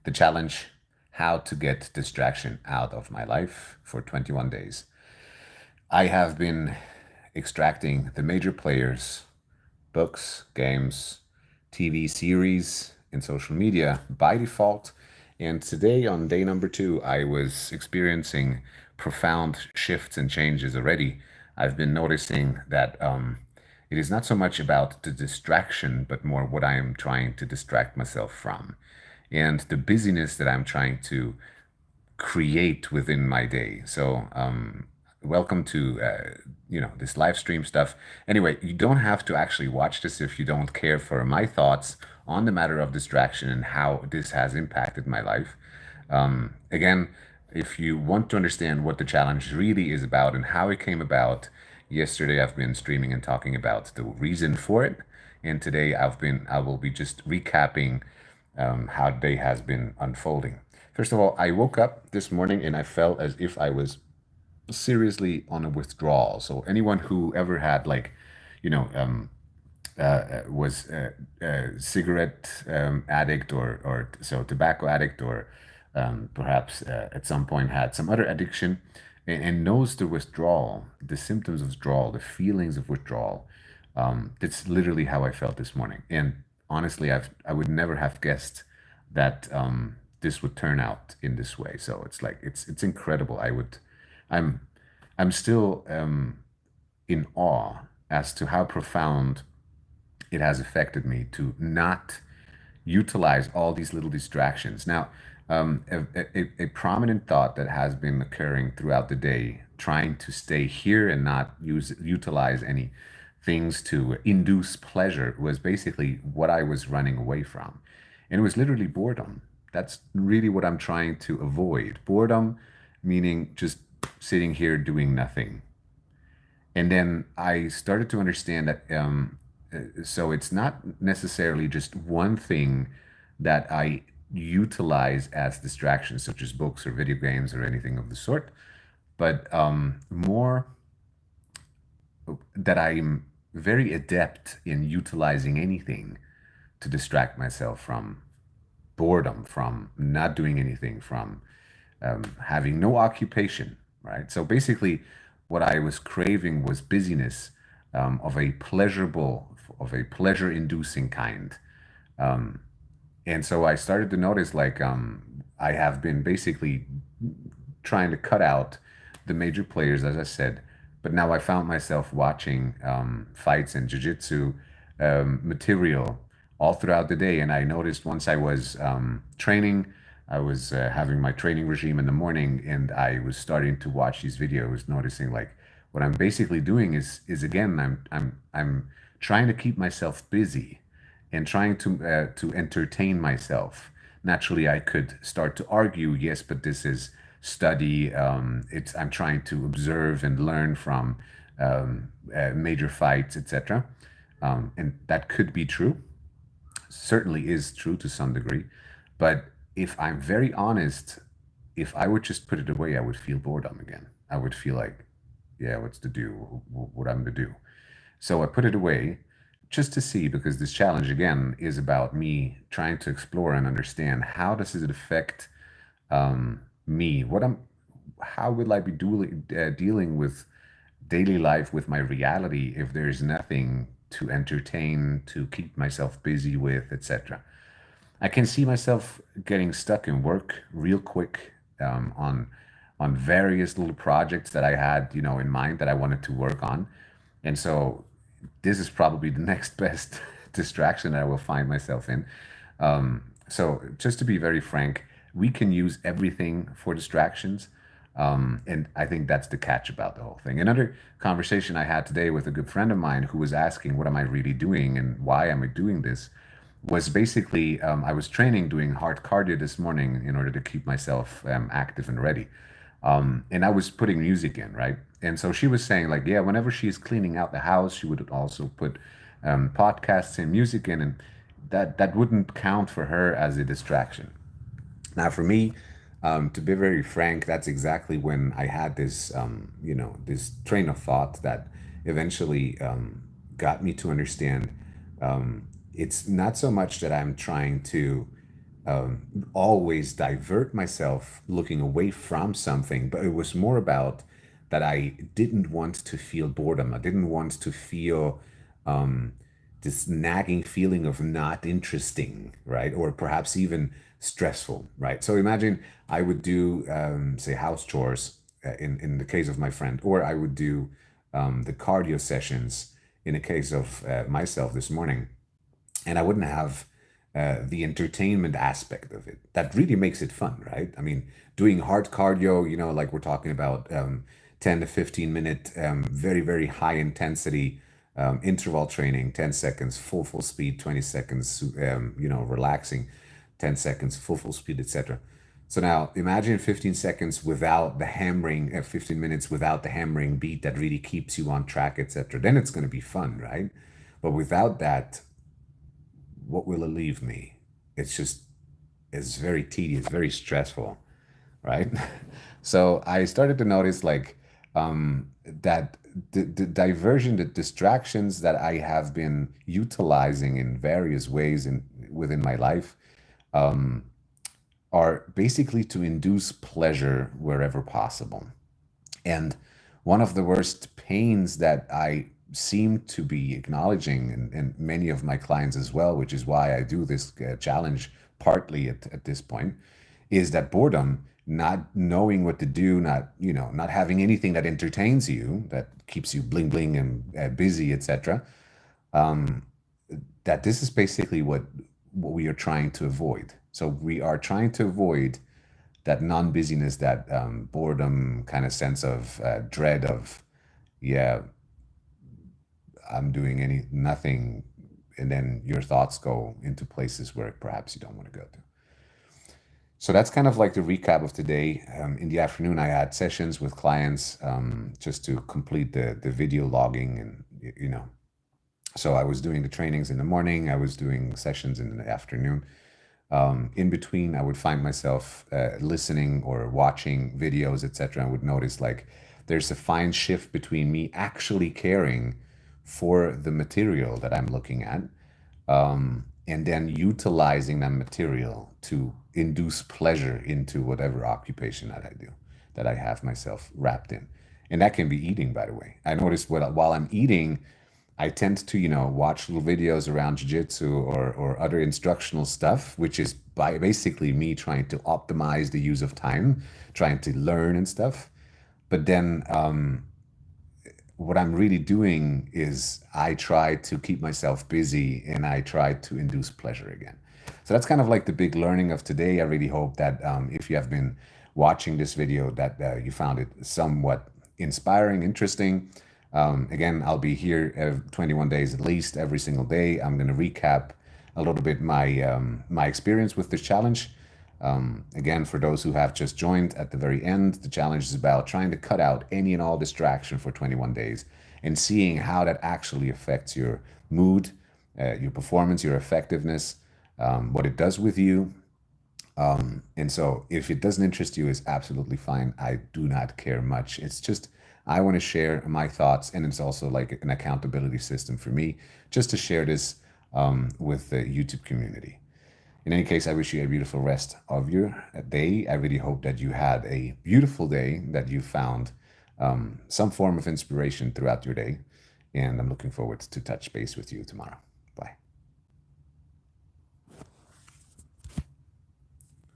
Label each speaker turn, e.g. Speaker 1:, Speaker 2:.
Speaker 1: The challenge: how to get distraction out of my life for 21 days. I have been extracting the major players, books, games, TV series, and social media by default. And today, on day number two, I was experiencing profound shifts and changes already. I've been noticing that it is not so much about the distraction, but more what I am trying to distract myself from, and the busyness that I'm trying to create within my day. So, welcome to this live stream stuff. Anyway, you don't have to actually watch this if you don't care for my thoughts on the matter of distraction and how this has impacted my life. Again, if you want to understand what the challenge really is about and how it came about, yesterday I've been streaming and talking about the reason for it, and today I will be just recapping how the day has been unfolding. First of all, I woke up this morning and I felt as if I was seriously on a withdrawal. So anyone who ever had like, you know, was a cigarette addict or so tobacco addict or perhaps at some point had some other addiction and knows the withdrawal, the symptoms of withdrawal, the feelings of withdrawal. That's literally how I felt this morning. And honestly, I would never have guessed that this would turn out in this way. So it's like it's incredible. I'm I'm still in awe as to how profound it has affected me to not utilize all these little distractions. Now, a prominent thought that has been occurring throughout the day, trying to stay here and not utilize any things to induce pleasure, was basically what I was running away from. And it was literally boredom. That's really what I'm trying to avoid. Boredom, meaning just sitting here doing nothing. And then I started to understand that so it's not necessarily just one thing that I utilize as distractions, such as books or video games or anything of the sort, but more that I'm very adept in utilizing anything to distract myself from boredom, from not doing anything, from having no occupation, right? So basically, what I was craving was busyness of a pleasure-inducing kind. Um, and so I started to notice like I have been basically trying to cut out the major players, as I said, but now I found myself watching fights and jiu-jitsu material all throughout the day. And I noticed once I was training, I was having my training regime in the morning, and I was starting to watch these videos, noticing like what I'm basically doing is again I'm trying to keep myself busy and trying to entertain myself. Naturally, I could start to argue, yes, but this is study. It's I'm trying to observe and learn from major fights, etc. And that could be true, certainly is true to some degree. But if I'm very honest, if I would just put it away, I would feel boredom again. I would feel like, yeah, what's to do? What I'm to do? So I put it away just to see, because this challenge again is about me trying to explore and understand how does it affect me? How will I be dealing with daily life, with my reality, if there's nothing to entertain, to keep myself busy with, etc. I can see myself getting stuck in work real quick on various little projects that I had, in mind that I wanted to work on. And so this is probably the next best distraction that I will find myself in. So just to be very frank, we can use everything for distractions. And I think that's the catch about the whole thing. Another conversation I had today with a good friend of mine who was asking, what am I really doing and why am I doing this? Was basically, I was training, doing hard cardio this morning in order to keep myself active and ready. And I was putting music in, right? And so she was saying, like, yeah, whenever she's cleaning out the house, she would also put podcasts and music in, and that wouldn't count for her as a distraction. Now, for me, to be very frank, that's exactly when I had this, this train of thought that eventually got me to understand it's not so much that I'm trying to always divert myself looking away from something, but it was more about that I didn't want to feel boredom. I didn't want to feel um, this nagging feeling of not interesting, right? Or perhaps even stressful, right? So imagine I would do, say, house chores in the case of my friend, or I would do the cardio sessions in the case of myself this morning, and I wouldn't have the entertainment aspect of it. That really makes it fun, right? I mean, doing hard cardio, like we're talking about 10 to 15 minute, very, very high intensity interval training, 10 seconds, full speed, 20 seconds, relaxing, 10 seconds, full speed, etc. So now imagine 15 seconds without the hammering, 15 minutes without the hammering beat that really keeps you on track, etc. Then it's going to be fun, right? But without that, what will it leave me? It's just, it's very tedious, very stressful, right? So I started to notice like that the diversion, the distractions that I have been utilizing in various ways within my life are basically to induce pleasure wherever possible. And one of the worst pains that I seem to be acknowledging, and many of my clients as well, which is why I do this challenge partly at this point, is that boredom, not knowing what to do, not having anything that entertains you, that keeps you bling bling and busy, etc. That this is basically what we are trying to avoid. So we are trying to avoid that non-busyness, that boredom kind of sense of dread of, yeah, I'm doing nothing, and then your thoughts go into places where perhaps you don't want to go to. So that's kind of like the recap of today. In the afternoon, I had sessions with clients just to complete the video logging, and so I was doing the trainings in the morning. I was doing sessions in the afternoon. In between, I would find myself listening or watching videos, etc. I would notice like there's a fine shift between me actually caring for the material that I'm looking at, and then utilizing that material to induce pleasure into whatever occupation that I do, that I have myself wrapped in. And that can be eating, by the way. I noticed while I'm eating, I tend to, watch little videos around jiu-jitsu or other instructional stuff, which is basically me trying to optimize the use of time, trying to learn and stuff. But then what I'm really doing is I try to keep myself busy and I try to induce pleasure again. So that's kind of like the big learning of today. I really hope that if you have been watching this video, that you found it somewhat inspiring, interesting. Again, I'll be here 21 days at least every single day. I'm going to recap a little bit my experience with this challenge. Again, for those who have just joined at the very end, the challenge is about trying to cut out any and all distraction for 21 days and seeing how that actually affects your mood, your performance, your effectiveness, what it does with you. And so if it doesn't interest you, it's absolutely fine. I do not care much. It's just, I want to share my thoughts, and it's also like an accountability system for me just to share this with the YouTube community. In any case, I wish you a beautiful rest of your day. I really hope that you had a beautiful day, that you found some form of inspiration throughout your day. And I'm looking forward to touch base with you tomorrow.